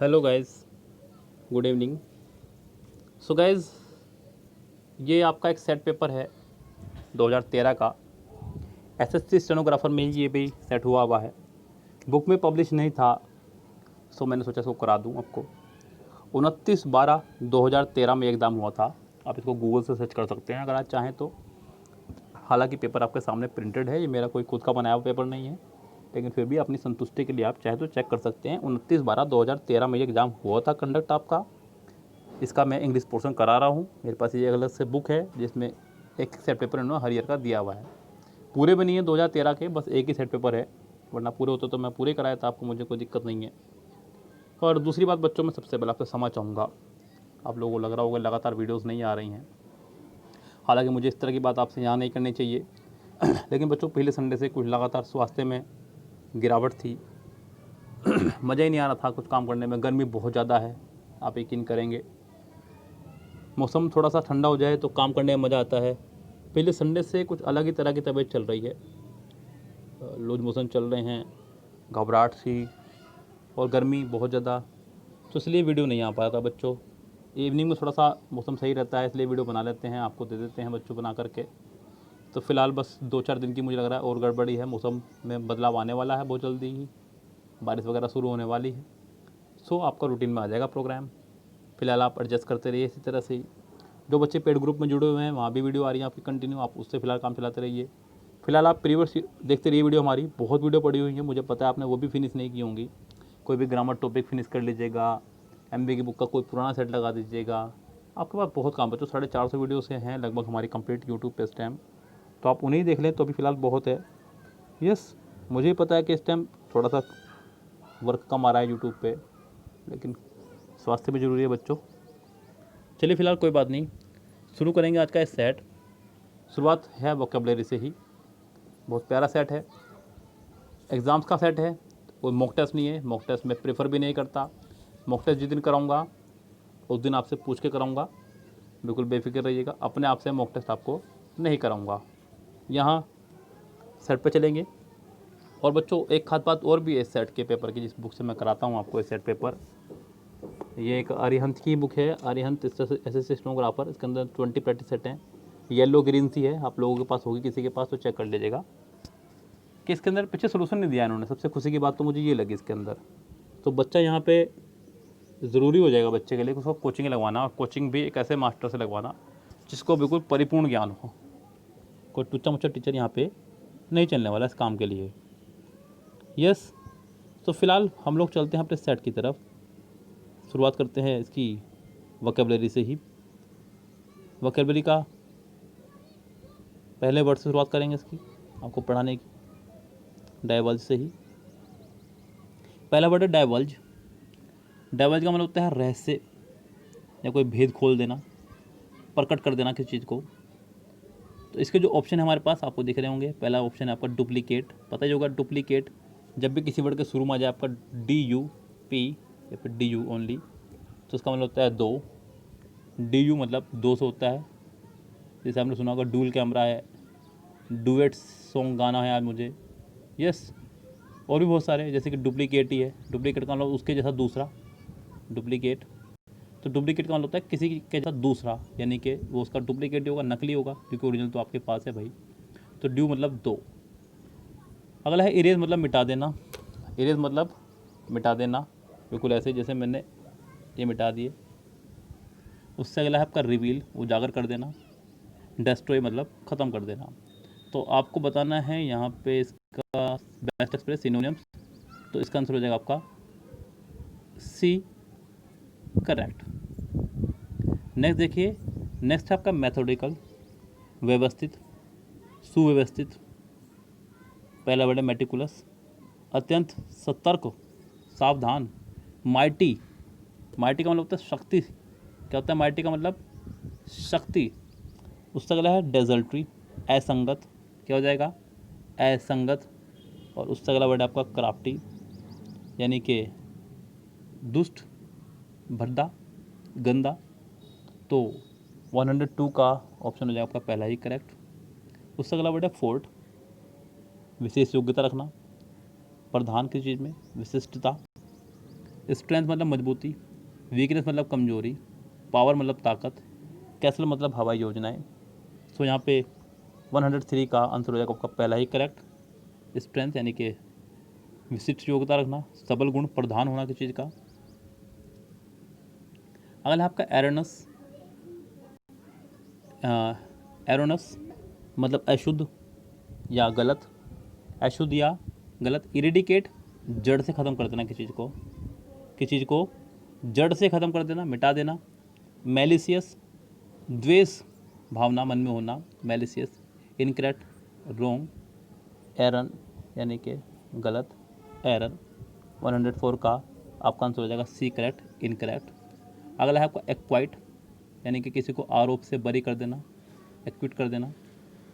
Hello guys, good evening. So guys, ये आपका एक सेट पेपर है 2013 का। एसएससी स्टेनोग्राफर में ही ये भी सेट हुआ है। बुक में पब्लिश नहीं था, सो मैंने सोचा इसको करा दूं आपको। 29/12/2013 में एग्ज़ाम हुआ था। आप इसको गूगल से सर्च कर सकते हैं अगर आप चाहें तो। हालांकि पेपर आपके सामने प्रिंटेड है, ये मेरा कोई खुद का बनाया हुआ पेपर नहीं है, लेकिन फिर भी अपनी संतुष्टि के लिए आप चाहे तो चेक कर सकते हैं। 29/12/2013 में ये एग्ज़ाम हुआ था कंडक्ट आपका। इसका मैं इंग्लिश पोर्शन करा रहा हूँ। मेरे पास ये अलग से बुक है जिसमें एक सेट पेपर इन्होंने हर ईयर का दिया हुआ है। पूरे भी नहीं है 2013 के, बस एक ही सेट पेपर है, वरना पूरे होते तो मैं पूरे कराया था आपको, मुझे कोई दिक्कत नहीं है। और दूसरी बात बच्चों, में सबसे पहले आपसे क्षमा चाहूँगा, आप लोगों को लग रहा होगा लगातार वीडियोज़ नहीं आ रही हैं। हालांकि मुझे इस तरह की बात आपसे यहाँ नहीं करनी चाहिए लेकिन बच्चों, पहले संडे से कुछ लगातार स्वास्थ्य में गिरावट थी मज़ा ही नहीं आ रहा था कुछ काम करने में। गर्मी बहुत ज़्यादा है, आप यकीन करेंगे। मौसम थोड़ा सा ठंडा हो जाए तो काम करने में मज़ा आता है। पहले संडे से कुछ अलग ही तरह की तबीयत चल रही है, लूज मोशन चल रहे हैं, घबराहट सी, और गर्मी बहुत ज़्यादा, तो इसलिए वीडियो नहीं आ पाया था बच्चों। इवनिंग में थोड़ा सा मौसम सही रहता है, इसलिए वीडियो बना लेते हैं, आपको दे देते हैं बच्चों बना करके। तो फ़िलहाल बस 2-4 दिन की मुझे लग रहा है और गड़बड़ी है, मौसम में बदलाव आने वाला है बहुत जल्दी ही, बारिश वगैरह शुरू होने वाली है। सो आपका रूटीन में आ जाएगा प्रोग्राम। फ़िलहाल आप एडजस्ट करते रहिए इसी तरह से ही। जो बच्चे पेड ग्रुप में जुड़े हुए हैं वहाँ भी वीडियो आ रही है आपकी कंटिन्यू, आप उससे फ़िलहाल काम चलाते रहिए। फिलहाल आप प्रीवियस देखते रहिए वीडियो, हमारी बहुत वीडियो पड़ी हुई है, मुझे पता है आपने वो भी फिनिश नहीं की होंगी। कोई भी ग्रामर टॉपिक फिनिश कर लीजिएगा, एमबी की बुक का कोई पुराना सेट लगा दीजिएगा। आपके पास बहुत काम बच्चों, 450 वीडियो से हैं लगभग हमारी कंप्लीट यूट्यूब पे इस टाइम, तो आप उन्हें देख लें तो अभी फ़िलहाल बहुत है। यस, मुझे पता है कि इस टाइम थोड़ा सा वर्क कम आ रहा है यूट्यूब पे, लेकिन स्वास्थ्य भी ज़रूरी है बच्चों। चलिए फ़िलहाल कोई बात नहीं, शुरू करेंगे आज का इस सेट। शुरुआत है वोकेबलरी से ही। बहुत प्यारा सेट है, एग्ज़ाम्स का सेट है, कोई मॉक टेस्ट नहीं है। मॉक टेस्ट मैं प्रेफर भी नहीं करता। मॉक टेस्ट जिस दिन कराऊंगा उस दिन आपसे पूछ के कराऊंगा, बिल्कुल बेफिक्र रहिएगा। अपने आप से मॉक टेस्ट आपको नहीं कराऊंगा। यहाँ सेट पे चलेंगे। और बच्चों, एक खास बात और भी है इस सेट के पेपर की, जिस बुक से मैं कराता हूँ आपको ये सेट पेपर। ये एक अरिहंत की बुक है, अरिहंत एसएससी स्टेनोग्राफर। इसके अंदर 20 प्रैक्टिस सेट हैं, येलो ग्रीन सी है, आप लोगों के पास होगी किसी के पास तो चेक कर लीजिएगा कि इसके अंदर पीछे सोल्यूशन नहीं दिया इन्होंने। सबसे खुशी की बात तो मुझे ये लगी इसके अंदर। तो बच्चा यहाँ पे ज़रूरी हो जाएगा बच्चे के लिए उसको कोचिंग लगवाना, और कोचिंग भी एक ऐसे मास्टर से लगवाना जिसको बिल्कुल परिपूर्ण ज्ञान हो। कोई टुच्चा मुच्चा टीचर यहाँ पे नहीं चलने वाला इस काम के लिए। यस, तो फिलहाल हम लोग चलते हैं अपने सेट की तरफ। शुरुआत करते हैं इसकी वोकेबलरी से ही। वोकेबलरी का पहले वर्ड से शुरुआत करेंगे इसकी आपको पढ़ाने की, डाइवल्ज से ही। पहला वर्ड है डाइवल्ज। डाइवल्ज का मतलब होता है रहस्य या कोई भेद खोल देना, प्रकट कर देना किसी चीज़ को। तो इसके जो ऑप्शन है हमारे पास आपको दिख रहे होंगे। पहला ऑप्शन है आपका डुप्लीकेट, पता ही होगा डुप्लीकेट। जब भी किसी वर्ड के शुरू में आ जाए आपका DUP या फिर DU ओनली, तो उसका मतलब होता है दो। DU मतलब 200 होता है। जैसे आपने सुना होगा डूल कैमरा है, डुएट सॉन्ग गाना है आज मुझे। यस, और भी बहुत सारे, जैसे कि डुप्लीकेट ही है। डुप्लीकेट का मतलब उसके जैसा दूसरा, डुप्लीकेट। तो डुप्लीकेट का मतलब होता है किसी के जैसा दूसरा, यानी कि वो उसका डुप्लीकेट होगा, नकली होगा, क्योंकि ओरिजिनल तो आपके पास है भाई। तो ड्यू मतलब दो। अगला है इरेज, मतलब मिटा देना। इरेज मतलब मिटा देना, बिल्कुल ऐसे जैसे मैंने ये मिटा दिए। उससे अगला है आपका रिवील, उजागर कर देना। डेस्ट्रॉय मतलब ख़त्म कर देना। तो आपको बताना है यहाँ पे इसका बेस्ट एक्सप्रेस सिनोनिम्स। तो इसका आंसर हो जाएगा आपका सी, करेक्ट। नेक्स्ट देखिए, नेक्स्ट है आपका मैथोडिकल, व्यवस्थित, सुव्यवस्थित। पहला वर्ड है मेटिकुलस, अत्यंत सतर्क, सावधान। माइटी, माइटी का मतलब होता है शक्ति। क्या होता है माइटी का मतलब? शक्ति। उससे अगला है डेजल्ट्री, असंगत। क्या हो जाएगा? असंगत। और उससे अगला वर्ड है आपका क्राफ्टी, यानी कि दुष्ट, भद्दा, गंदा। तो 102 का ऑप्शन हो जाएगा आपका पहला ही करेक्ट। उससे अगला वर्ड है फोर्ट, विशेष योग्यता रखना, प्रधान किसी चीज़ में, विशिष्टता। स्ट्रेंथ मतलब मजबूती, वीकनेस मतलब कमजोरी, पावर मतलब ताकत, कैसल मतलब हवाई योजनाएं। सो यहाँ पे 103 का आंसर हो जाएगा आपका पहला ही करेक्ट। स्ट्रेंथ यानी कि विशिष्ट योग्यता रखना, सबल गुण प्रधान होना किसी चीज़ का। अगला है आपका एरोनस। एरोनस मतलब अशुद्ध या गलत, अशुद्ध या गलत। इरेडिकेट जड़ से ख़त्म कर देना किसी चीज़ को, किसी चीज़ को जड़ से ख़त्म कर देना, मिटा देना। मैलिसियस द्वेष भावना मन में होना, मैलिसियस। इनकरेक्ट रोंग, एरन यानी कि गलत, एरर। 104 का आपका आंसर हो जाएगा सी करेक्ट, इनकरेक्ट। अगला है आपका एक्वाइट यानी कि किसी को आरोप से बरी कर देना, एक्विट कर देना,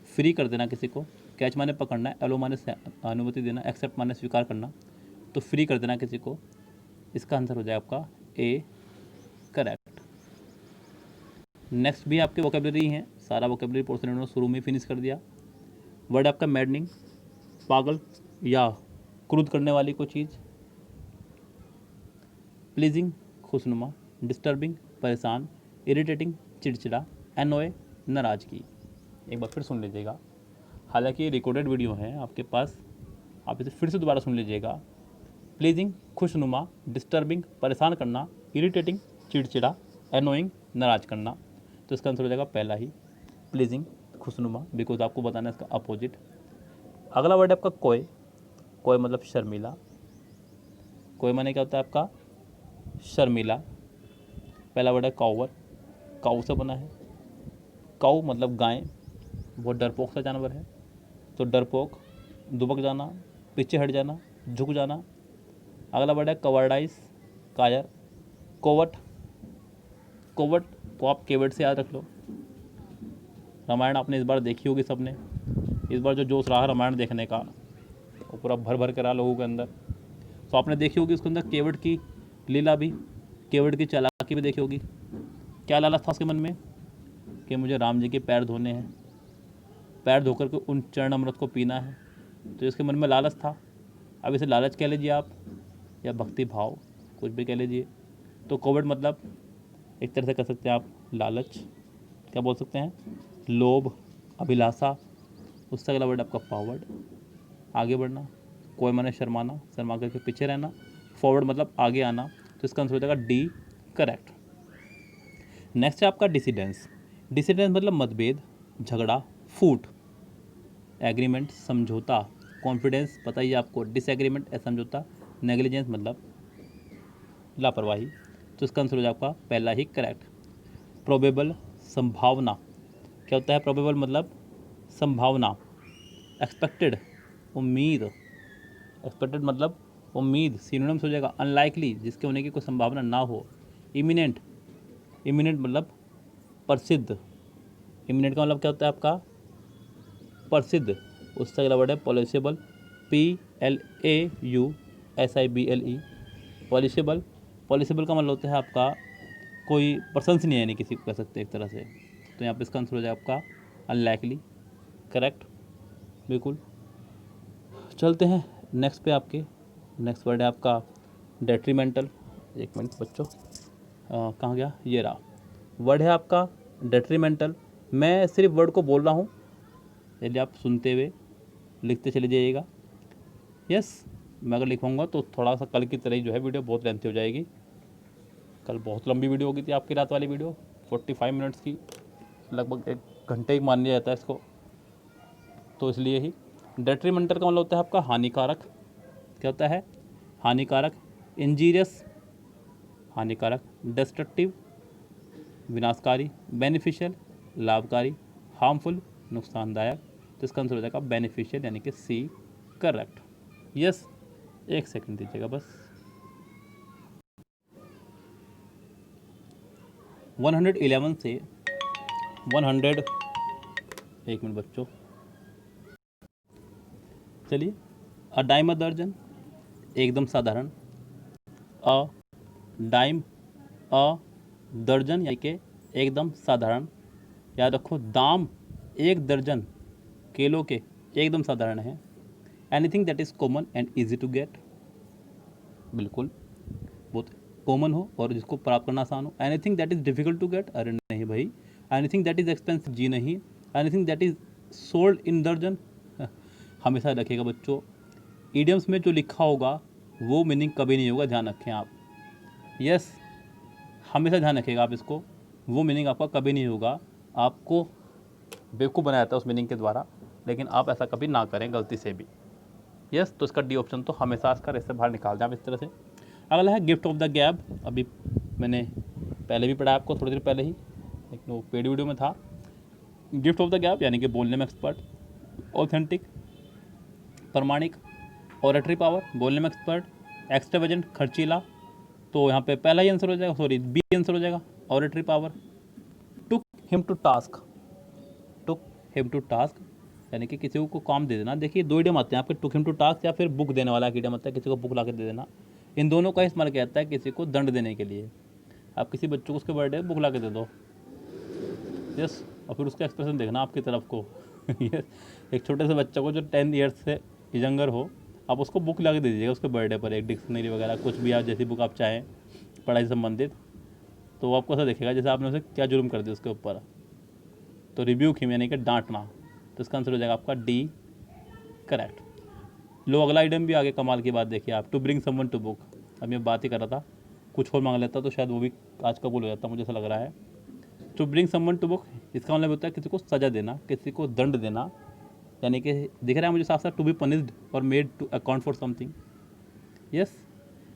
फ्री कर देना किसी को। कैच माने पकड़ना, एलो माने अनुमति देना, एक्सेप्ट माने स्वीकार करना, तो फ्री कर देना किसी को। इसका आंसर हो जाएगा आपका ए करेक्ट। नेक्स्ट भी आपके वोकेबलरी हैं, सारा वोकेबलरी पोर्शन इन्होंने शुरू में फिनिश कर दिया। वर्ड आपका मैडनिंग, पागल या क्रुद्ध करने वाली कोई चीज़। प्लीजिंग खुशनुमा, डिस्टर्बिंग परेशान, इरिटेटिंग चिड़चिड़ा, एनोए नाराज़गी। एक बार फिर सुन लीजिएगा, हालांकि ये रिकॉर्डेड वीडियो है आपके पास, आप इसे फिर से दोबारा सुन लीजिएगा। प्लीजिंग खुशनुमा, डिस्टर्बिंग परेशान करना, इरिटेटिंग चिड़चिड़ा, एनोइंग नाराज करना। तो इसका आंसर हो जाएगा पहला ही प्लीजिंग खुशनुमा, बिकॉज आपको बताना है इसका अपोजिट। अगला वर्ड है आपका कोय। कोय मतलब शर्मीला। कोय माने क्या होता है आपका शर्मीला। पहला वर्ड है काउवर, काऊ से बना है। काऊ मतलब गाय, बहुत डरपोक सा जानवर है, तो डरपोक दुबक जाना, पीछे हट जाना, झुक जाना। अगला वर्ड है कवर्डाइस, कायर। कोवट, कोवट को आप केवट से याद रख लो। रामायण आपने इस बार देखी होगी सबने, इस बार जो जोश रहा रामायण देखने का वो पूरा भर भर के रहा लोगों के अंदर, तो आपने देखी होगी उसके अंदर केवट की लीला भी, केवट की चालाकी भी देखी होगी। क्या लालच था उसके मन में कि मुझे राम जी के पैर धोने हैं, पैर धोकर के उन चरण अमृत को पीना है, तो इसके मन में लालच था। अब इसे लालच कह लीजिए आप या भक्ति भाव, कुछ भी कह लीजिए। तो कोवट मतलब एक तरह से कह सकते हैं आप लालच, क्या बोल सकते हैं, लोभ, अभिलाषा। उससे अगला वर्ड आपका फॉरवर्ड, आगे बढ़ना। कोई माने शर्माना, शर्मा करके पीछे रहना। फॉरवर्ड मतलब आगे आना, तो इसका आंसर हो जाएगा डी करेक्ट। नेक्स्ट है आपका डिसिडेंस। डिसिडेंस मतलब मतभेद, झगड़ा, फूट। एग्रीमेंट समझौता, कॉन्फिडेंस पता ही है आपको, डिसएग्रीमेंट समझौता। नेग्लिजेंस मतलब लापरवाही, तो इसका आंसर हो जाएगा आपका पहला ही करेक्ट। प्रोबेबल संभावना, क्या होता है प्रोबेबल मतलब संभावना। एक्सपेक्टेड उम्मीद, एक्सपेक्टेड मतलब उम्मीद, सिनोनिम्स हो जाएगा अनलाइकली जिसके होने की कोई संभावना ना हो। इमिनेंट, इमिनेंट मतलब प्रसिद्ध, इमिनेंट का मतलब क्या होता है आपका प्रसिद्ध। उससे अगला वर्ड है पॉलिसेबल, PLAUSIBLE, पॉलिसेबल। पॉलिसेबल का मतलब होता है आपका कोई प्रशंसनीय, यानी किसी को कह सकते हैं एक तरह से, तो यहाँ पे इसका आंसर हो जाए आपका अनलाइकली करेक्ट, बिल्कुल। चलते हैं नेक्स्ट पे आपके। नेक्स्ट वर्ड है आपका डेट्रीमेंटल। एक मिनट बच्चों, कहाँ गया, ये रहा। वर्ड है आपका डेट्रीमेंटल। मैं सिर्फ वर्ड को बोल रहा हूँ, यदि आप सुनते हुए लिखते चले जाइएगा। यस, मैं अगर लिखवाऊँगा तो थोड़ा सा कल की तरह ही जो है वीडियो बहुत लेंथी हो जाएगी। कल बहुत लंबी वीडियो होगी थी आपकी रात वाली वीडियो, 45 मिनट्स की, लगभग 1 घंटे ही मान लिया जाता है इसको, तो इसलिए ही। डेट्रीमेंटल का मतलब होता है आपका हानिकारक, क्या होता है हानिकारक। इंजीरियस हानिकारक, डिस्ट्रक्टिव विनाशकारी, बेनिफिशियल लाभकारी, हार्मफुल नुकसानदायक, तो इसका आंसर हो जाएगा बेनिफिशियल यानी कि सी करेक्ट। यस, 1 सेकंड दीजिएगा बस। 111 से 100, एक मिनट बच्चों, चलिए। अ डाइम अ दर्जन, एकदम साधारण। अ डाइम अ दर्जन यानी कि एकदम साधारण। याद रखो, दाम 1 दर्जन केलों के एकदम साधारण है। Anything that is common and easy to get, बिल्कुल बहुत कॉमन हो और जिसको प्राप्त करना आसान हो। Anything that is difficult to get, अरे नहीं भाई। एनीथिंग दैट इज़ एक्सपेंसिव, जी नहीं। Anything that is sold in दर्जन, हमेशा रखिएगा बच्चों, ईडियम्स में जो लिखा होगा वो मीनिंग कभी नहीं होगा, ध्यान रखें आप। यस, हमेशा ध्यान रखिएगा आप इसको, वो मीनिंग आपका कभी नहीं होगा, आपको बेवकूफ़ बनाया जाता है उस मीनिंग के द्वारा, लेकिन आप ऐसा कभी ना करें गलती से भी। यस, तो इसका डी ऑप्शन तो हमेशा इसका इससे बाहर निकाल दें आप इस तरह से। अगला है गिफ्ट ऑफ द गैब, अभी मैंने पहले भी पढ़ा आपको थोड़ी देर पहले ही, एक वो पेड वीडियो में था। गिफ्ट ऑफ द गैब यानी कि बोलने में एक्सपर्ट, ऑथेंटिक प्रमाणिक, ऑरेटरी पावर बोलने में एक्सपर्ट, एक्स्ट्रावेजेंट खर्चीला, तो यहाँ पे पहला ही आंसर हो जाएगा, सॉरी बी आंसर हो जाएगा, oratory power. Took him to task, took him to task यानी कि किसी को काम दे देना। देखिए दो इडियम आते हैं आपके, टुक हिम टू टास्क या फिर बुक देने वाला इडियम आता है, किसी को बुक ला के दे देना। इन दोनों का इस्तेमाल किया जाता है किसी को दंड देने के लिए। आप किसी बच्चों को उसके बर्थडे बुक ला के दे दो, यस, और फिर उसका एक्सप्रेशन देखना आपकी तरफ को। यस, एक छोटे से बच्चे को जो 10 ईयर्स से यंगर हो, आप उसको बुक ला के दे दीजिएगा उसके बर्थडे पर, एक डिक्शनरी वगैरह कुछ भी, आप जैसी बुक आप चाहें पढ़ाई से संबंधित, तो आपको ऐसा देखेगा जैसे आपने उसे क्या जुर्म कर दिया उसके ऊपर। तो रिव्यूक हिम यानी कि डांटना, तो इसका आंसर हो जाएगा आपका डी, करेक्ट। लो अगला आइटम भी आगे कमाल की बात देखिए आप, to bring someone to book. अब मैं बात ही कर रहा था, कुछ और मांग लेता तो शायद वो भी आज का बोल हो जाता, मुझे ऐसा लग रहा है। To bring someone to book, इसका मतलब होता है किसी को सज़ा देना, किसी को दंड देना, यानी कि दिख रहा है मुझे साफ साफ, टू बी पनिश्ड और made to account for something. Yes,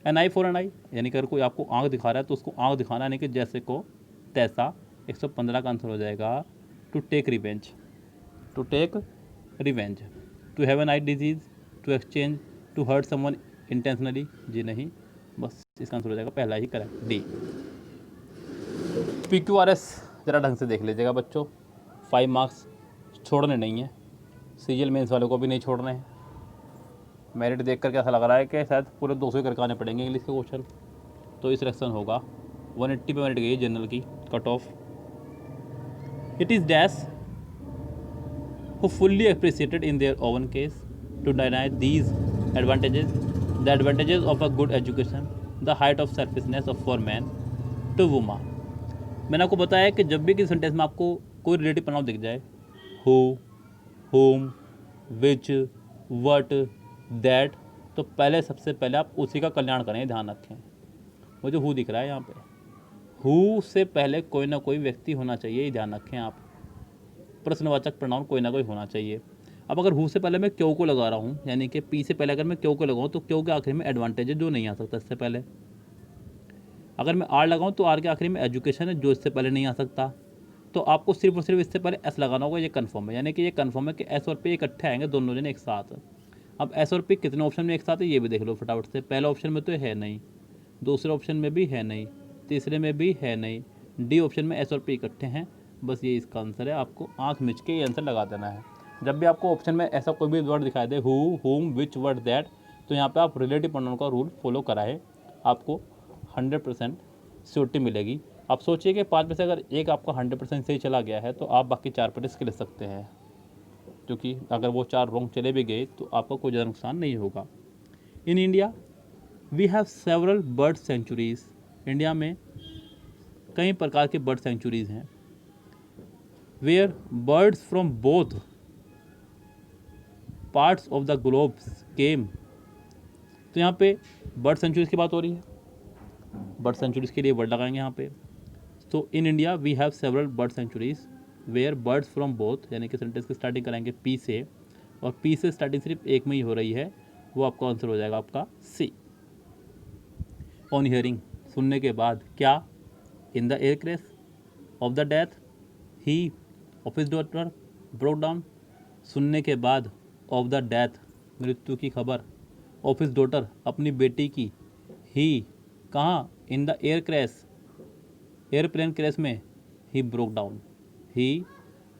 an eye for an eye, यानी कि अगर कोई आपको आँख दिखा रहा है तो उसको आँख दिखाना, यानी कि जैसे को तैसा। 115 का आंसर हो जाएगा to take revenge, to take revenge. To have an eye disease, to exchange, to hurt someone intentionally, जी नहीं, बस इसका आंसर हो जाएगा पहला ही correct, D. P Q R S ज़रा ढंग से देख लीजिएगा बच्चों, 5 मार्क्स छोड़ने नहीं है, सीजीएल मेंस वालों को भी नहीं छोड़ने हैं। मेरिट देख करके ऐसा लग रहा है कि शायद पूरे 200 ही करके आने पड़ेंगे इंग्लिश के क्वेश्चन, तो इस सिलेक्शन होगा 180 पे मेरिट गई जनरल की cut off. It is dash who fully appreciated in their own case to deny these advantages, the advantages of a good education, the height of selfishness of for man to woman। मैंने आपको बताया कि जब भी किसी sentence में आपको कोई रिलेटिव प्रोनाउन दिख जाए, who, whom, which, what, that, तो पहले सबसे पहले आप उसी का कल्याण करें, ध्यान रखें। मुझे हु दिख रहा है यहाँ पे, हु से पहले कोई ना कोई व्यक्ति होना चाहिए, ध्यान रखें आप, प्रश्नवाचक प्रोनाउन कोई ना कोई होना चाहिए। अब अगर हु से पहले मैं क्यों को लगा रहा हूँ, यानी कि पी से पहले अगर मैं क्यों को लगाऊँ तो क्यों के आखिरी में एडवांटेज है जो नहीं आ सकता इससे पहले। अगर मैं आर लगाऊँ तो आर के आखिरी में एजुकेशन है जो इससे पहले नहीं आ सकता। तो आपको सिर्फ और सिर्फ इससे पहले एस लगाना होगा, ये कन्फर्म है, यानी कि ये कन्फर्म है कि एस और पी इकट्ठे आएंगे दोनों जने एक साथ। अब एस और पी कितने ऑप्शन में एक साथ है ये भी देख लो फटाफट से। पहले ऑप्शन में तो है नहीं, दूसरे ऑप्शन में भी है नहीं, तीसरे में भी है नहीं, डी ऑप्शन में एस और पी इकट्ठे हैं, बस ये इसका आंसर है। आपको आंख मिच के ये आंसर लगा देना है। जब भी आपको ऑप्शन में ऐसा कोई भी वर्ड दिखाई दे, हु, हुम, विच, वर्ड, दैट, तो यहाँ पे आप रिलेटिव प्रोनाउन का रूल फॉलो कराए, आपको 100% श्योरिटी मिलेगी। आप सोचिए कि 5 में से अगर एक आपका 100% सही चला गया है तो आप बाकी 4 पर रिस्क ले सकते हैं, क्योंकि अगर वो 4 रॉन्ग चले भी गए तो आपको कोई ज़्यादा नुकसान नहीं होगा। In India we have several bird sanctuaries, India में कई प्रकार के बर्ड सेंचुरीज़ हैं, where birds from both parts of the globe came. तो यहाँ पे बर्ड सेंचुरीज की बात हो रही है, बर्ड सेंचुरीज के लिए वर्ड लगाएंगे यहाँ पे। तो in India we have several bird sanctuaries where birds from both, यानी कि सेंटेंस की स्टार्टिंग कराएंगे पी से, और पी से स्टार्टिंग सिर्फ एक में ही हो रही है, वो आपका आंसर हो जाएगा आपका सी। ऑन हियरिंग, सुनने के बाद, क्या, इन the air crash of the death, he of his daughter broke down, सुनने के बाद, ऑफ द डेथ, मृत्यु की खबर, ऑफ हिज डॉटर, अपनी बेटी की, ही, कहाँ, in the air crash, airplane crash में, he broke down, he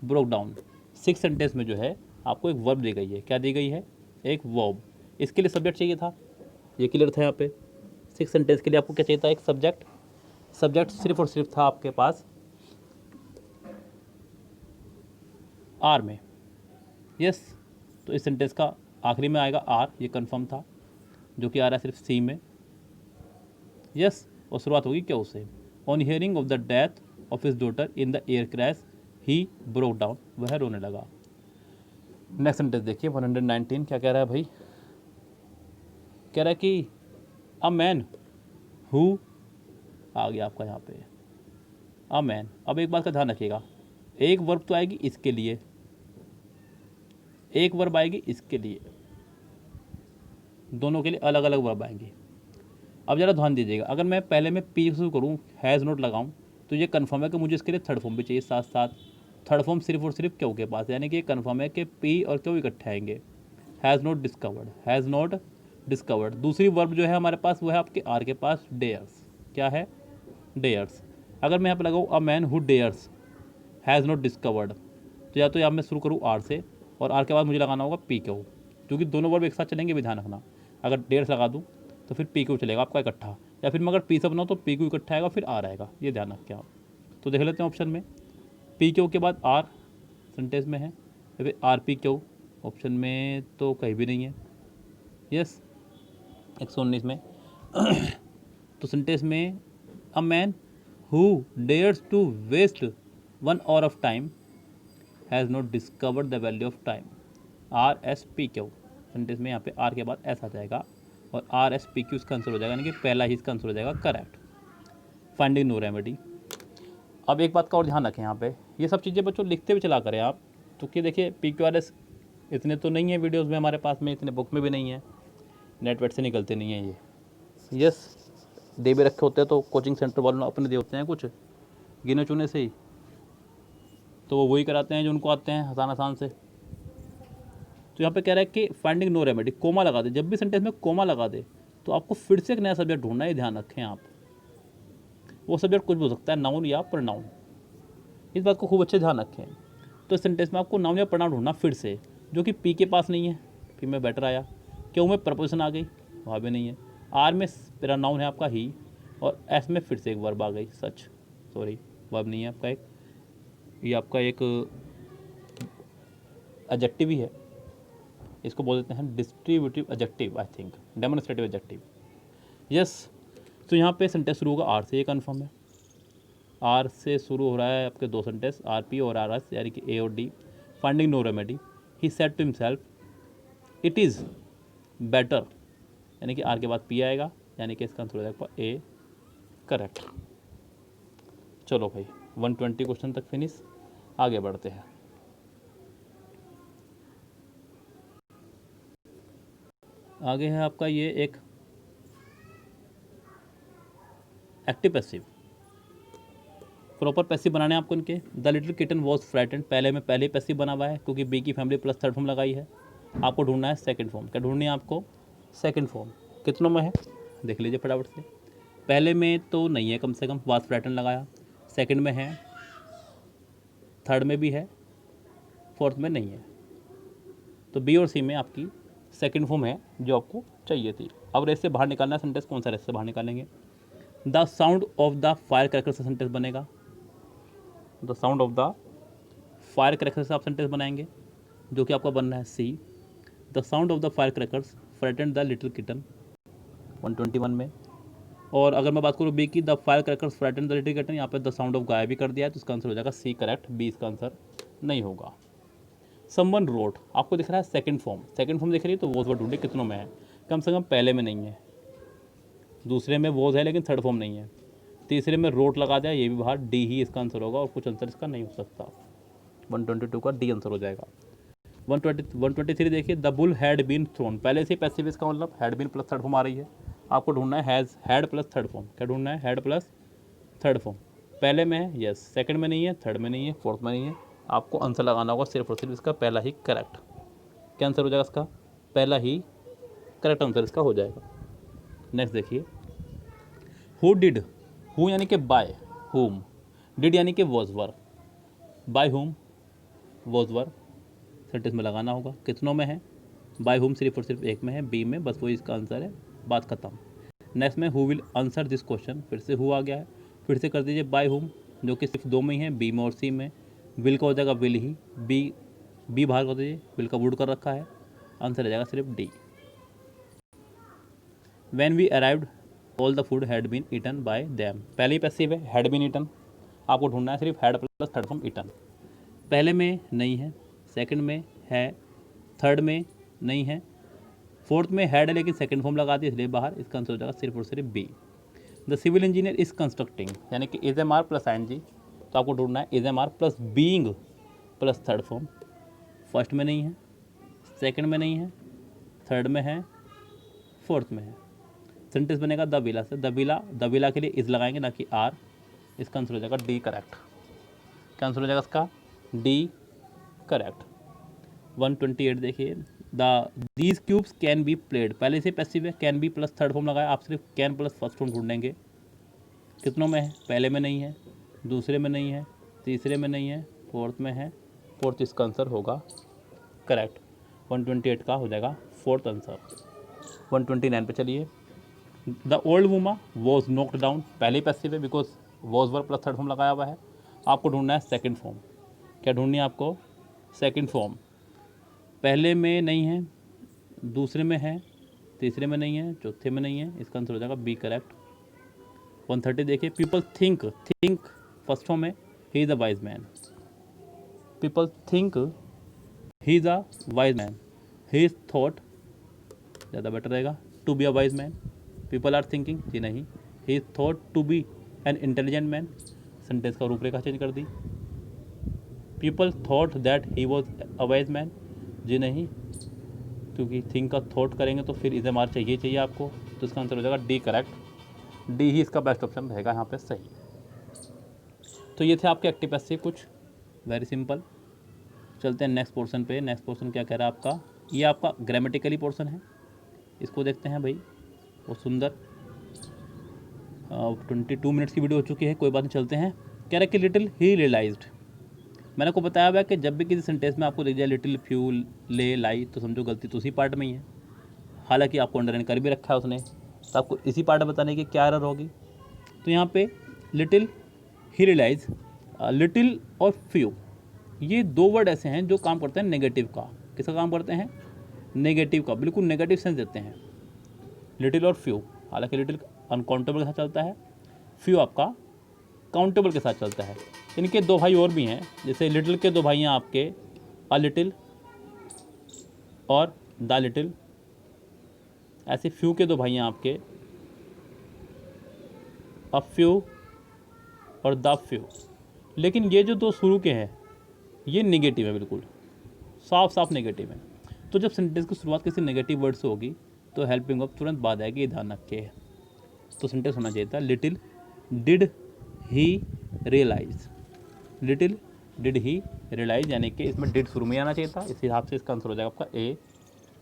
broke down. 6 sentence में जो है आपको एक वर्ब दी गई है, क्या दी गई है, एक वर्ब। इसके लिए सब्जेक्ट चाहिए था, ये क्लियर था यहाँ पे। 6 सेंटेंस के लिए आपको क्या चाहिए था, एक सब्जेक्ट। सब्जेक्ट सिर्फ और सिर्फ था आपके पास आर में, यस। तो इस सेंटेंस का आखिरी में आएगा आर, ये कंफर्म था, जो कि आ रहा है सिर्फ सी में। यस, और शुरुआत होगी क्यों से। On hearing of the death of his daughter in the air crash he broke down, वह रोने लगा। नेक्स्ट सेंटेंस देखिए 119 क्या कह रहा है भाई, कह रहा है कि अ मैन हु, आ गया आपका यहाँ पे अ मैन। अब एक बात का ध्यान रखिएगा, एक वर्ब तो आएगी इसके लिए, एक वर्ब आएगी इसके लिए, दोनों के लिए अलग अलग वर्ब आएंगी। अब ज़रा ध्यान दीजिएगा, अगर मैं पहले में पी शुरू करूँ, हैज़ नोट लगाऊँ, तो ये कन्फर्म है कि मुझे इसके लिए थर्ड फॉर्म भी चाहिए साथ साथ। थर्ड फॉर्म सिर्फ और सिर्फ क्यों के पास, यानी कि कन्फर्म है कि पी और क्यों इकट्ठे आएंगे। Has not discovered, has not discovered. दूसरी वर्ब जो है हमारे पास वो है आपके आर के पास, डेयर्स। क्या है, डेयर्स। अगर मैं यहाँ पर लगाऊँ अ man who dares has not discovered, तो या तो यहाँ मैं शुरू करूँ आर से, और आर के बाद मुझे लगाना होगा पी क्यू, क्योंकि दोनों वर्ब एक साथ चलेंगे, भी ध्यान रखना। अगर डेयर्स लगा दूँ तो फिर पी क्यू चलेगा आपका इकट्ठा, या फिर मैं अगर पी से बनाऊँ तो पी क्यू इकट्ठा आएगा फिर आर आएगा, ये ध्यान रखें आप। तो देख लेते हैं ऑप्शन में, पी क्यू के बाद आर सेंटेंस में है, या फिर आर पी क्यू ऑप्शन में तो कहीं भी नहीं है। यस 119 में तो सेंटेंस में a man who dares to waste 1 hour of time has not discovered the value of time, R S P Q. Sentence में यहाँ पे आर के बाद एस आ जाएगा और आर एस पी क्यू इसका आंसर हो जाएगा, यानी कि पहला ही इसका आंसर हो जाएगा करेक्ट। Finding no remedy. अब एक बात का और ध्यान रखें यहाँ पे, ये सब चीज़ें बच्चों लिखते हुए चला करें आप, क्योंकि देखिए पी क्यू आर एस इतने तो नहीं है वीडियोज़ में हमारे पास में, इतने बुक में भी नहीं है, नेट वेट से निकलते नहीं हैं ये। यस, दे भी रखे होते हैं तो कोचिंग सेंटर वालों ने अपने दे होते हैं कुछ गिने चुने से ही, तो वो वही कराते हैं जो उनको आते हैं आसान आसान से। तो यहाँ पे कह रहा है कि फाइंडिंग नो रेमेडी, कोमा लगा दे, जब भी सेंटेंस में कोमा लगा दे तो आपको फिर से एक नया सब्जेक्ट ढूंढना है, ध्यान रखें आप। वो सब्जेक्ट कुछ भी हो सकता है, नाउन या प्रोनाउन, इस बात को खूब अच्छे ध्यान रखें। तो इस सेंटेंस में आपको नाउन या प्रोनाउन ढूंढना फिर से, जो कि पी के पास नहीं है, पी में बेटर आया, क्यों में प्रपोजिशन आ गई, वहाँ भी नहीं है, आर में मेरा नाउन है आपका ही, और एस में फिर से एक वर्ब आ गई, सच, सॉरी वर्ब नहीं है आपका एक, ये आपका एक एडजेक्टिव ही है, इसको बोल देते हैं distributive adjective, I think demonstrative adjective. Yes, तो यहाँ पे सेंटेंस शुरू होगा आर से, ये कन्फर्म है, आर से शुरू हो रहा है आपके दो सेंटेंस, आर पी और आर एस, यानी कि ए और D. Finding no remedy, he said to himself it is better, यानी कि आर के बाद पी आएगा, यानी कि इसका आंसर हो जाएगा ए करेक्ट। चलो भाई 120 क्वेश्चन तक फिनिश, आगे बढ़ते हैं। आगे है आपका ये एक एक्टिव पैसिव, प्रॉपर पैसिव बनाने हैं आपको इनके। The little kitten was frightened, पहले में पहले ही पैसिव बना हुआ है क्योंकि बी की फैमिली प्लस थर्ड फॉर्म लगाई है। आपको ढूंढना है सेकंड फॉर्म, क्या ढूंढनी है आपको, सेकंड फॉर्म। कितनों में है देख लीजिए फटाफट से, पहले में तो नहीं है, कम से कम वॉज फ्राइटेंड लगाया, सेकंड में है, थर्ड में भी है, फोर्थ में नहीं है, तो बी और सी में आपकी सेकंड फॉर्म है जो आपको चाहिए थी। अब रेस से बाहर निकालना है सेंटेंस, कौन सा रेस से बाहर निकालेंगे, the sound of the fire cracker से सेंटेंस बनेगा, the sound of the fire cracker से आप सेंटेंस बनाएंगे, जो कि आपका बन रहा है C, the sound of the fire crackers frightened the little kitten 121 में। और अगर मैं बात करूँ बी की, the fire crackers frightened the little kitten, यहाँ पे द साउंड ऑफ गाय भी कर दिया है, तो इसका आंसर हो जाएगा सी करेक्ट, बी इसका आंसर नहीं होगा। समवन रोट, आपको दिख रहा है सेकंड फॉर्म, सेकंड फॉर्म दिख रही है तो वॉज वर्ड ढूंढे कितनों में है, कम से कम पहले में नहीं है, दूसरे में वॉज है लेकिन थर्ड फॉर्म नहीं है, तीसरे में रोट लगा दिया, ये भी बाहर, डी ही इसका आंसर होगा और कुछ आंसर इसका नहीं हो सकता। 122 का डी आंसर हो जाएगा। 123 देखिए, the bull had been thrown, पहले से पैसिव इसका मतलब had been plus third form आ रही है, आपको ढूंढना है has, had plus third form, क्या ढूंढना है, हैड प्लस थर्ड फॉर्म, पहले में है यस, सेकंड में नहीं है, थर्ड में नहीं है, फोर्थ में नहीं है, आपको आंसर लगाना होगा सिर्फ और सिर्फ इसका पहला ही करेक्ट। क्या आंसर हो जाएगा इसका, पहला ही करेक्ट आंसर इसका हो जाएगा। नेक्स्ट देखिए, हु डिड, हु यानी कि बाय हुम, डिड यानी कि was were, by whom was were sentence में लगाना होगा, कितनों में है, बाय हुम सिर्फ और सिर्फ एक में है, बी में, बस वही इसका आंसर है, बात खत्म। नेक्स्ट में who will answer this question, फिर से हु आ गया है, फिर से कर दीजिए बाय हुम, जो कि सिर्फ दो में ही है, बी में और सी में, विल का हो जाएगा विल ही, बी बाहर कर दीजिए, विल का वुड कर रखा है, आंसर आ जाएगा सिर्फ D. When we arrived all the food had been eaten by them. पहले ही पैसिव है, हैड बीन ईटन, आपको ढूंढना है सिर्फ had plus third form eaten. पहले में नहीं है, सेकंड में है, थर्ड में नहीं है, फोर्थ में हैड है लेकिन सेकंड फॉर्म लगा दी इसलिए बाहर। इसका आंसर हो जाएगा सिर्फ और सिर्फ B. The civil engineer is constructing, यानी कि is am are plus I N G, तो आपको ढूंढना है is am are plus being plus third form. First में नहीं है, सेकंड में नहीं है, थर्ड में है, फोर्थ में है। सेंटेंस बनेगा द विला से, द विला के लिए इज लगाएंगे ना कि आर। इसका आंसर हो जाएगा डी करेक्ट। क्या आंसर हो जाएगा इसका? D correct. 128 देखिए, these cubes can be played, पहले से पैसिव है, can be plus third form लगाया, आप सिर्फ कैन प्लस फर्स्ट फॉर्म ढूंढेंगे। कितनों में है? पहले में नहीं है, दूसरे में नहीं है, तीसरे में नहीं है, फोर्थ में है। फोर्थ इसका आंसर होगा करेक्ट। 128 का हो जाएगा फोर्थ आंसर। 129 पे चलिए। The old woman was knocked down, पहले ही पैसिव है because was verb plus third form लगाया हुआ है। आपको ढूंढना है सेकंड फॉर्म। क्या ढूंढनी है आपको? Second form. पहले में नहीं है, दूसरे में है, तीसरे में नहीं है, चौथे में नहीं है। इसका आंसर हो जाएगा बी करेक्ट। 130 देखिए, पीपल थिंक फर्स्ट फॉर्म है he is a wise man. People think he is a wise man, he is thought ज़्यादा बेटर रहेगा, to be a wise man. People are thinking, जी नहीं, he is thought to be an intelligent man. Sentence का रूपरेखा change कर दी। People thought that he was a wise man, जी नहीं, क्योंकि थिंक का थॉट करेंगे तो फिर इज एम आर चाहिए आपको, तो इसका आंसर हो जाएगा डी करेक्ट। डी ही इसका बेस्ट ऑप्शन रहेगा यहाँ पे सही। तो ये थे आपके एक्टिव पैसिव कुछ वेरी सिंपल। चलते हैं नेक्स्ट पोर्शन पे। नेक्स्ट पोर्शन क्या कह रहा है आपका? ये आपका ग्रामेटिकली पोर्शन है, इसको देखते हैं भाई। बहुत सुंदर। 22 मिनट्स की वीडियो हो चुकी है, कोई बात नहीं, चलते हैं। कह रहा है कि लिटिल ही रियलाइज्ड, मैंने आपको बताया हुआ है कि जब भी किसी सेंटेंस में आपको लिख जाए लिटिल, फ्यू, ले, लाई, तो समझो गलती तो उसी पार्ट में ही है। हालांकि आपको अंडरलाइन कर भी रखा है उसने, तो आपको इसी पार्ट में बताने की क्या एरर होगी। तो यहाँ पे लिटिल ही रियलाइज, लिटिल और फ्यू, ये दो वर्ड ऐसे हैं जो काम करते हैं नेगेटिव का। किसका काम करते हैं? नेगेटिव का, बिल्कुल नेगेटिव सेंस देते हैं लिटिल और फ्यू। हालांकि लिटिल अनकाउंटेबल के साथ चलता है, फ्यू आपका काउंटेबल के साथ चलता है। इनके दो भाई और भी हैं, जैसे लिटिल के दो भाई हैं आपके अ लिटिल और द लिटिल। ऐसे फ्यू के दो भाई हैं आपके अ फ्यू और द फ्यू। लेकिन ये जो दो शुरू के हैं ये नेगेटिव है, बिल्कुल साफ साफ नेगेटिव है। तो जब सेंटेंस की शुरुआत किसी नेगेटिव वर्ड से होगी तो हेल्पिंग वर्ब तुरंत बाद आएगी, ये ध्यान रखिए। तो सेंटेंस होना चाहिए था little did he realise, little did he realise, यानी कि इसमें डिड शुरू में आना चाहिए था। इस हिसाब से इसका आंसर हो जाएगा आपका ए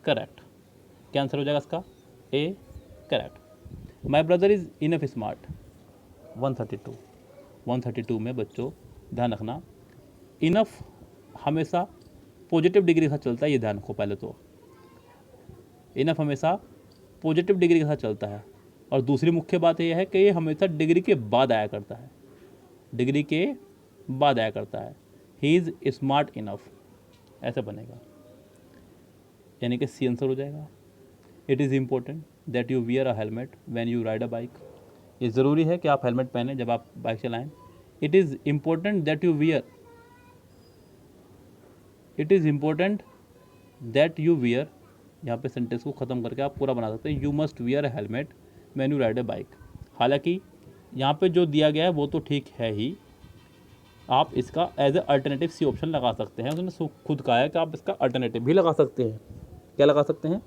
करेक्ट। क्या आंसर हो जाएगा इसका? A correct. My brother is enough smart. 132 में बच्चों ध्यान रखना, इनफ हमेशा पॉजिटिव डिग्री के साथ चलता है, ये ध्यान रखो पहले तो। इनफ हमेशा पॉजिटिव डिग्री के साथ चलता है, और दूसरी मुख्य बात यह है कि ये हमेशा डिग्री के बाद आया करता है, डिग्री के बाद आया करता है। ही इज़ स्मार्ट इनफ, ऐसा बनेगा, यानी कि सी आंसर हो जाएगा। It is important that you wear a helmet when you ride a bike, ये ज़रूरी है कि आप हेलमेट पहनें जब आप बाइक चलाएं। It is important that you wear, it is important that you wear, यहाँ पे सेंटेंस को ख़त्म करके आप पूरा बना सकते हैं, you must wear a helmet when you ride a bike. हालांकि यहाँ पे जो दिया गया है वो तो ठीक है ही, आप इसका as a alternative C option लगा सकते हैं। उसने खुद कहा है कि आप इसका अल्टरनेटिव भी लगा सकते हैं। क्या लगा सकते हैं?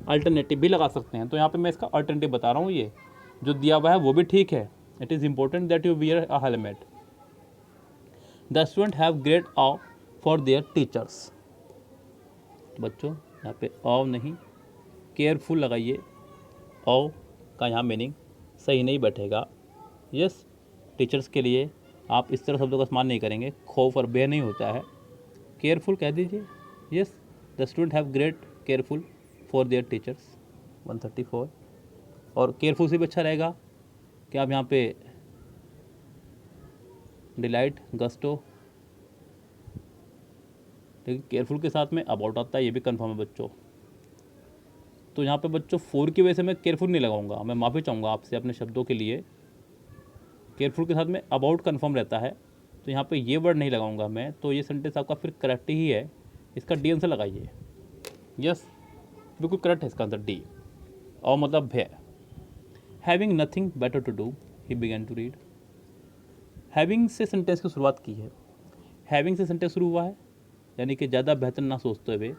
अल्टरनेटिव भी लगा सकते हैं। तो यहाँ पे मैं इसका अल्टरनेटिव बता रहा हूँ, ये जो दिया हुआ है वो भी ठीक है। It is important that you wear a helmet, the student have great awe for their teachers. बच्चों यहाँ पे ऑ नहीं, केयरफुल लगाइए, ऑ का यहाँ मीनिंग सही नहीं बैठेगा। यस, टीचर्स के लिए आप इस तरह शब्दों का इस्तेमाल नहीं करेंगे, खौफ और बे नहीं होता है, केयरफुल कह दीजिए। Yes, the student have great careful for their teachers. 134, और केयरफुल से भी अच्छा रहेगा कि आप यहाँ पे डिलाइट, गस्टो, लेकिन केयरफुल के साथ में अबाउट आता है, ये भी कन्फर्म है बच्चों। तो यहाँ पे बच्चों फोर की वजह से मैं केयरफुल नहीं लगाऊंगा, मैं माफ़ी चाहूँगा आपसे अपने शब्दों के लिए। केयरफुल के साथ में अबाउट कन्फर्म रहता है, तो यहाँ पे ये वर्ड नहीं लगाऊंगा मैं, तो ये सेंटेंस आपका फिर करेक्ट ही है। इसका डी आंसर लगाइए। यस, बिल्कुल करेक्ट है इसका आंसर डी। और मतलब है having nothing better to do he began to read. Having से सेंटेंस की शुरुआत की है, हैविंग से सेंटेंस शुरू हुआ है, यानी कि ज़्यादा बेहतर ना सोचते हुए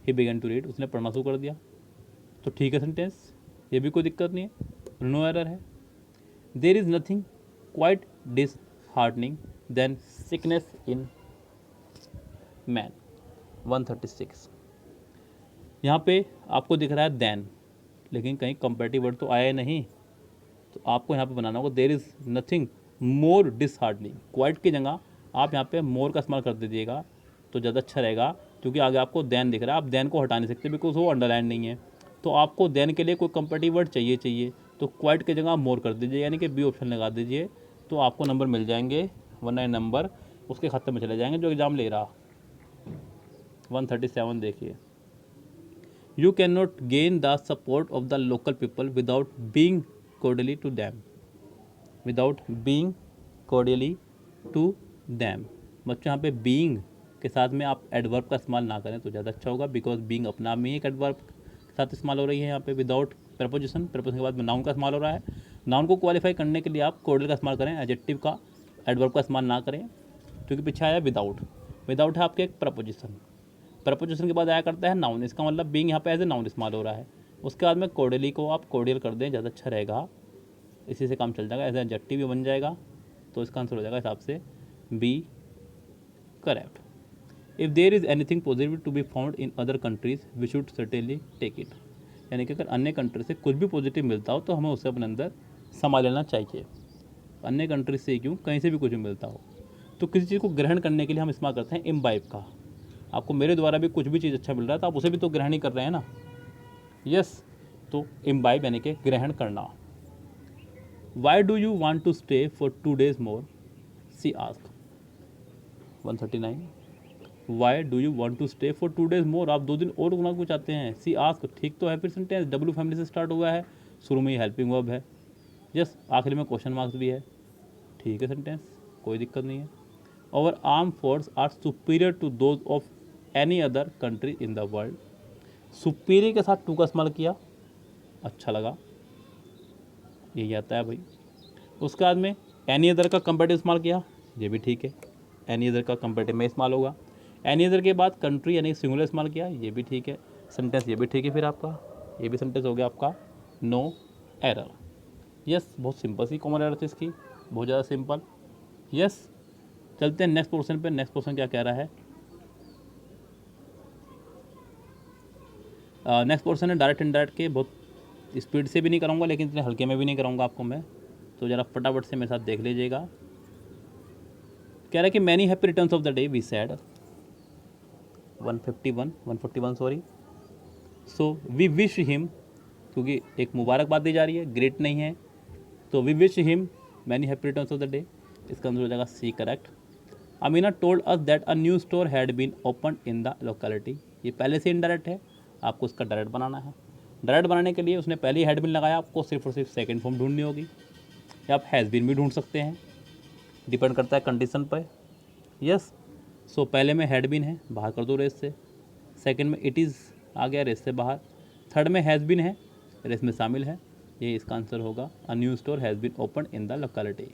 ही बिगैन टू रीड, उसने पढ़ना शुरू कर दिया। तो ठीक है सेंटेंस, ये भी कोई दिक्कत नहीं है, नो एरर है। There is nothing quite disheartening than sickness in man. 136। यहाँ पे आपको दिख रहा है देन, लेकिन कहीं कंपेरेटिव वर्ड तो आया नहीं, तो आपको यहाँ पे बनाना होगा there is nothing more disheartening. Quite की जगह आप यहाँ पे मोर का इस्तेमाल कर दीजिएगा तो ज़्यादा अच्छा रहेगा, क्योंकि आगे आपको देन दिख रहा है, आप देन को हटा नहीं सकते बिकॉज वो अंडरलाइन नहीं है। तो आपको देन के लिए कोई कंपेरेटिव वर्ड चाहिए, तो क्वाइट की जगह आप मोर कर दीजिए, यानी कि बी ऑप्शन लगा दीजिए, तो आपको नंबर मिल जाएंगे, वरना ये नंबर उसके खाते में चले जाएंगे जो एग्ज़ाम ले रहा। 137 देखिए, you can not gain the support of the local people without being cordially to them, without being cordially to them। बच्चों यहाँ पे being के साथ में आप एडवर्ब का इस्तेमाल ना करें तो ज़्यादा अच्छा होगा, बिकॉज being अपना में एक एडवर्ब के साथ इस्तेमाल हो रही है। यहाँ पे विदाउट प्रपोजिशन, प्रपोजिशन के बाद में नाउन का इस्तेमाल हो रहा है। नाउन को क्वालिफाई करने के लिए आप cordial का इस्तेमाल करें, एडजेक्टिव का, एडवर्ब का इस्तेमाल ना करें, क्योंकि पीछे आया विदाउट। विदाउट है आपके एक प्रपोजिशन, प्रपोजिशन के बाद आया करता है नाउन, इसका मतलब बीइंग यहाँ पे एज ए नाउन इस्तेमाल हो रहा है। उसके बाद में कोर्डियली को आप कोर्डियल कर दें, ज़्यादा अच्छा रहेगा, इसी से काम चल जाएगा, एज ए एडजेक्टिव भी बन जाएगा। तो इसका आंसर हो जाएगा हिसाब से B correct. If there is anything positive to be found in other countries we should certainly take it. यानी कि अगर अन्य कंट्री से कुछ भी पॉजिटिव मिलता हो तो हमें उसे अपने अंदर संभाल लेना चाहिए। अन्य कंट्री से क्यों, कहीं से भी कुछ भी मिलता हो, तो किसी चीज़ को ग्रहण करने के लिए हम इस्तेमाल करते हैं इम्बाइब का। आपको मेरे द्वारा भी कुछ भी चीज़ अच्छा मिल रहा है तो आप उसे भी तो ग्रहण ही कर रहे हैं ना। यस, तो इम्बाइब यानी कि ग्रहण करना। Why do you want to stay for 2 days more, C ask. 139, why do you want to stay for 2 days more, आप 2 दिन और रुकना क्यों चाहते हैं, सी आस्क। ठीक तो है, फिर सेंटेंस डब्ल्यू फैमिली से स्टार्ट हुआ है, शुरू में ही हेल्पिंग वर्ब है। यस, आखिर में क्वेश्चन मार्क्स भी है, ठीक है सेंटेंस, कोई दिक्कत नहीं है। और arm force are superior to those of any other country in the world. Superior के साथ टू का इस्तेमाल किया, अच्छा लगा, यही आता है भाई। उसके बाद में एनी अदर का कंपेरेटिव इस्तेमाल किया, ये भी ठीक है, एनी अदर का कंपेरेटिव में इस्तेमाल होगा। एनी अदर के बाद कंट्री यानी सिंगुलर इस्तेमाल किया, ये भी ठीक है सेंटेंस, ये भी ठीक है। फिर आपका ये भी सेंटेंस हो गया आपका नो एरर। यस, बहुत सिंपल सी कॉमन एरर थी इसकी, बहुत ज़्यादा सिंपल। यस, चलते हैं नेक्स्ट पोर्शन पे। नेक्स्ट पोर्शन क्या कह रहा है, नेक्स्ट पोर्शन है डायरेक्ट इनडायरेक्ट के। बहुत स्पीड से भी नहीं कराऊंगा, लेकिन इतने हल्के में भी नहीं कराऊंगा आपको मैं, तो ज़रा फटाफट से मेरे साथ देख लीजिएगा। कह रहा है कि many happy returns of the day we said. 141 sorry. So we wish him, क्योंकि एक मुबारकबाद दी जा रही है, ग्रेट नहीं है, तो we wish him many happy returns of the day, इसका आंसर हो जाएगा C correct. Amina told us that a new store had been open in the locality. ये पहले से इनडायरेक्ट है, आपको इसका डायरेक्ट बनाना है। डायरेक्ट बनाने के लिए उसने पहले ही हैड बीन लगाया, आपको सिर्फ और सिर्फ सेकंड फॉर्म ढूंढनी होगी, या आप हैज़ बीन भी ढूंढ सकते हैं, डिपेंड करता है कंडीशन पर। यस, सो पहले में हैड बीन है, बाहर कर दो रेस से। सेकंड में इट इज़ आ गया रेस से बाहर। थर्ड में हैज़ बीन है, रेस में शामिल है, ये इसका आंसर होगा a new store has been open in the locality.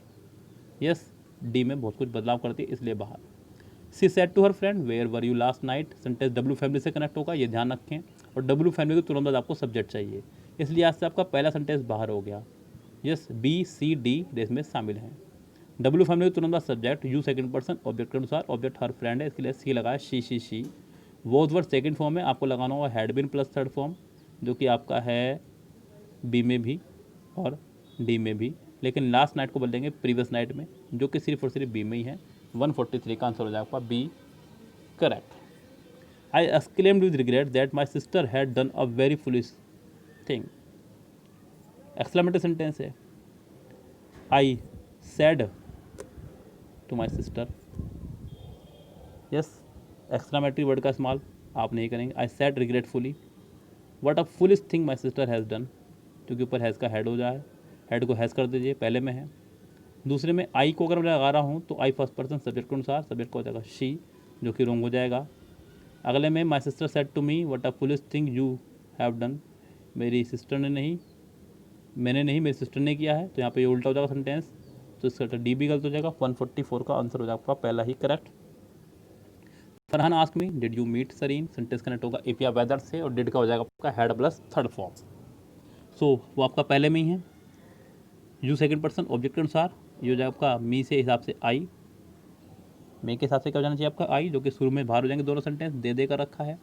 Yes, D में बहुत कुछ बदलाव करती है, इसलिए बाहर। She said to her friend where were you last night, sentence W family से कनेक्ट होगा, ये ध्यान रखें, और डब्ल्यू फैमिली के तुरंत बाद आपको सब्जेक्ट चाहिए, इसलिए आज से आपका पहला सेंटेंस बाहर हो गया। यस, बी सी डी रेस में शामिल हैं। डब्ल्यू फैमिली के तुरंत बाद subject, you second person, object के अनुसार, ऑब्जेक्ट हर फ्रेंड है, इसके लिए सी लगाया, शी। वो वर्ड सेकंड फॉर्म में आपको लगाना होगा had been plus third form, जो कि आपका है बी में भी और डी में भी, लेकिन लास्ट नाइट को बदलेंगे प्रीवियस नाइट में, जो कि सिर्फ और सिर्फ बी में ही है। 143 का आंसर हो जाएगा B correct. I exclaimed with regret that my sister had done a very foolish thing. Exclamatory sentence है। I said to my sister. Yes, exclamatory word का इस्तेमाल आप नहीं करेंगे। I said regretfully, what a foolish thing my sister has done, क्योंकि ऊपर has का head हो जाए, हेड को हैज़ कर दीजिए, पहले में है। दूसरे में आई को अगर मैं लगा रहा हूँ तो आई फर्स्ट पर्सन सब्जेक्ट के अनुसार, सब्जेक्ट को हो जाएगा शी, जो कि रॉन्ग हो जाएगा। अगले में my sister said to me what a foolish thing you have done, मेरी सिस्टर ने नहीं, मैंने नहीं, मेरी सिस्टर ने किया है, तो यहाँ पे ये उल्टा हो जाएगा सेंटेंस, तो इसका डी भी गलत हो जाएगा। 144 का आंसर हो जाएगा आपका पहला ही correct. Farhan ask me did you meet Sareen, sentence connect होगा इफ या वेदर से, और डिड का हो जाएगा आपका had plus third form. So वो आपका पहले में ही है। यू सेकंड पर्सन ऑब्जेक्ट के अनुसार, ये हो जाएगा आपका मी से हिसाब से आई, मे के हिसाब से क्या हो जाना चाहिए आपका आई, जो कि शुरू में बाहर हो जाएंगे दोनों सेंटेंस, दे कर रखा है।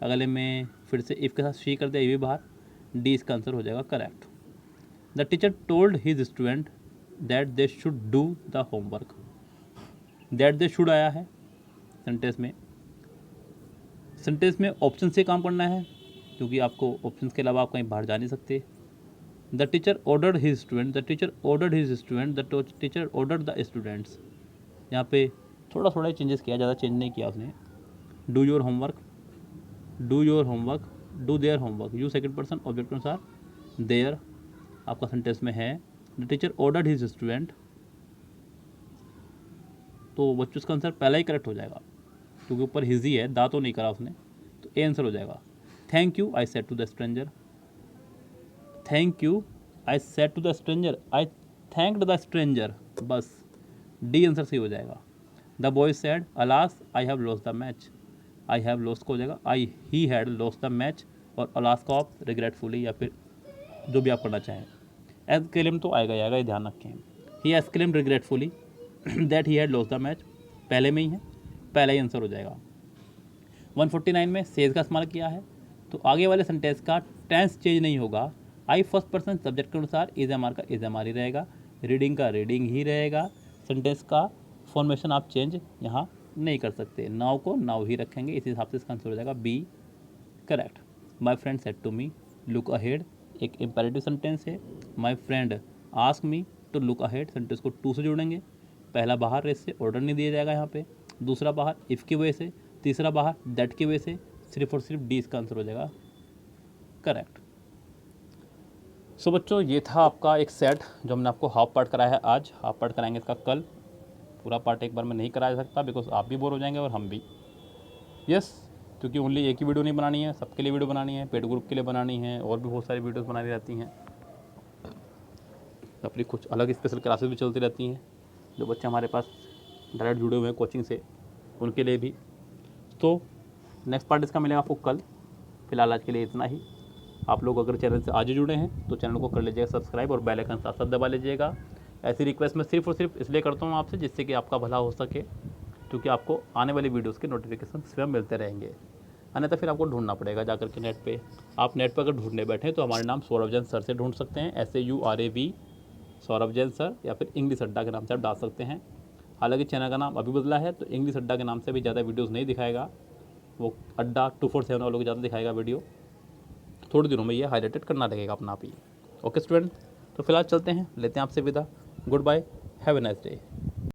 अगले में फिर से इफ़ के साथ शी कर दिया, ये भी बाहर, डी इसका आंसर हो जाएगा correct. The teacher told his student that they should do the homework, that they should आया है सेंटेंस में। सेंटेंस में ऑप्शन से काम करना है, क्योंकि आपको ऑप्शन के अलावा आप कहीं बाहर जा नहीं सकते। The teacher ordered his student, the teacher ordered his student, the teacher ordered the students, यहाँ पे थोड़ा थोड़ा चेंजेस किया, ज़्यादा चेंज नहीं किया उसने। Do your homework, do your homework, do their homework, you second person object के अनुसार, देयर आपका सेंटेंस में है। The teacher ordered his student, तो बच्चों का आंसर पहला ही करेक्ट हो जाएगा, क्योंकि ऊपर हिज ही है, दा तो नहीं करा उसने, तो ए आंसर हो जाएगा। Thank you I said to the stranger, thank you I said to the stranger, I thanked the stranger, बस डी आंसर सही हो जाएगा। The boy said alas I have lost the match, I have lost को हो जाएगा I ही had lost the match, और alas को आप रिग्रेटफुली या फिर जो भी आप करना चाहें। एक्सक्लेम तो आएगा ये ध्यान रखें। He exclaimed regretfully that he had lost the match, पहले में ही है, पहला ही आंसर हो जाएगा। 149 में सेज का इस्तेमाल किया है, तो आगे वाले सेंटेंस का टेंस चेंज नहीं होगा। आई फर्स्ट पर्सन सब्जेक्ट के अनुसार, इज एम आर का इज एम आर ही रहेगा, रीडिंग का रीडिंग ही रहेगा। सेंटेंस का फॉर्मेशन आप चेंज यहाँ नहीं कर सकते, नाउ को नाउ ही रखेंगे, इस हिसाब से इसका आंसर हो जाएगा B correct. My friend said to me look ahead, एक इंपेरेटिव सेंटेंस है। My friend ask me to look ahead, sentence को टू से जोड़ेंगे, पहला बाहर रेस से ऑर्डर नहीं दिया जाएगा यहाँ पे, दूसरा बाहर इफ़ की वजह से, तीसरा बाहर दैट की वजह से, सिर्फ और सिर्फ डी इसका आंसर हो जाएगा करेक्ट। सो बच्चों ये था आपका एक सेट जो हमने आपको हाफ पार्ट कराया है आज, हाफ पार्ट कराएंगे इसका कल, पूरा पार्ट एक बार में नहीं कराया सकता बिकॉज आप भी बोर हो जाएंगे और हम भी। यस, क्योंकि ओनली एक ही वीडियो नहीं बनानी है, सबके लिए वीडियो बनानी है, पेड ग्रुप के लिए बनानी है, और भी बहुत सारी वीडियोस बनानी रहती हैं, अपनी कुछ अलग स्पेशल क्लासेस भी चलती रहती हैं जो बच्चे हमारे पास डायरेक्ट जुड़े हुए हैं कोचिंग से, उनके लिए भी। तो नेक्स्ट पार्ट इसका मिलेगा आपको कल। फिलहाल आज के लिए इतना ही। आप लोग अगर चैनल से आज ही जुड़े हैं तो चैनल को कर लीजिएगा सब्सक्राइब और बेल आइकन साथ साथ दबा लीजिएगा। ऐसी रिक्वेस्ट मैं सिर्फ और सिर्फ इसलिए करता हूँ आपसे, जिससे कि आपका भला हो सके, क्योंकि आपको आने वाली वीडियोस के नोटिफिकेशन स्वयं मिलते रहेंगे। अन्यथा फिर आपको ढूंढना पड़ेगा जाकर के नेट पे। आप नेट पर अगर ढूंढने बैठे तो हमारे नाम सौरभ जैन सर से ढूंढ सकते हैं, SAURAV सौरभ जैन सर, या फिर इंग्लिश अड्डा के नाम से आप डाल सकते हैं। हालांकि चैनल का नाम अभी बदला है, तो इंग्लिश अड्डा के नाम से भी ज़्यादा वीडियोज़ नहीं दिखाएगा, वो अड्डा 247 वालों को ज़्यादा दिखाएगा वीडियो। थोड़े दिनों में ये हाईलाइटेड करना लगेगा अपना आप ही। ओके स्टूडेंट, तो फिलहाल चलते हैं, लेते हैं आपसे विदा। Good bye, have a nice day.